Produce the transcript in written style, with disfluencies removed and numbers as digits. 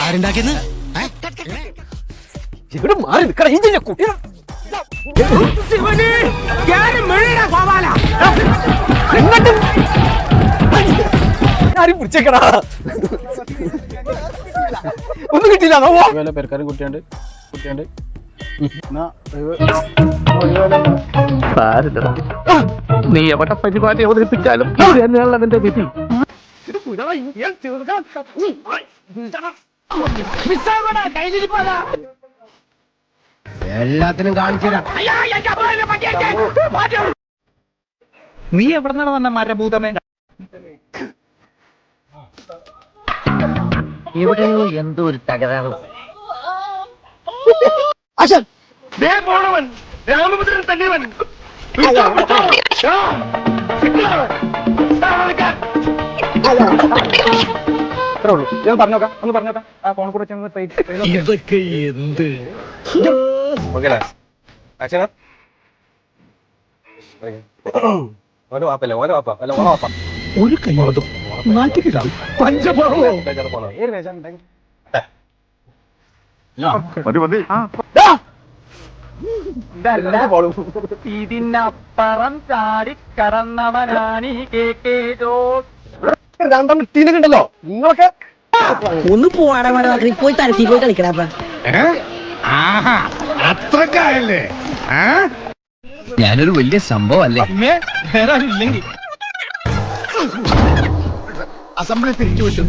ആരുണ്ടാക്കിയെന്ന് ഇവിടെ മാറി നിൽക്കണ ഇതിന്റെ കുട്ടികൾ ആരും പിടിച്ചേക്കടാ ഒന്നും കിട്ടിയില്ല പെരക്കാരും കുട്ടിയുണ്ട് നീ എവിടെ പരിപാടി അവതരിപ്പിച്ചാലും തന്നെയാണ് അതിന്റെ വിധി. എല്ലാത്തിനും കാണിച്ചുതരാം. നീ എവിടെ നിന്നാണ് വന്ന മരഭൂതമേ? എവിടെയോ എന്തോ ഒരു തകരാറ്. രാമഭദ്രൻ തല്ലിയവൻ. അത്രേ ഉള്ളൂ. ഞാൻ പറഞ്ഞോക്കാം, ഒന്ന് പറഞ്ഞോക്കാം. ആ ഫോൺ കൂടെ ഇതൊക്കെ എന്ത് ഒരു കൈവാദം നാട്ടിലാണ് പഞ്ചപാവം. ഇതിനപ്പുറം ചാടിക്കടന്നവനാണീ ഉണ്ടല്ലോ നിങ്ങളൊക്കെ ഒന്ന് പോവാടാ മരം പോയി തരത്തി പോയി കളിക്കണപ്പ. അത്രക്കായല്ലേ? ഞാനൊരു വലിയ സംഭവം അല്ലേ? വേറെ ആരും ഇല്ലെങ്കിൽ അസംബ്ലി തിരിച്ചു വിട്ടു.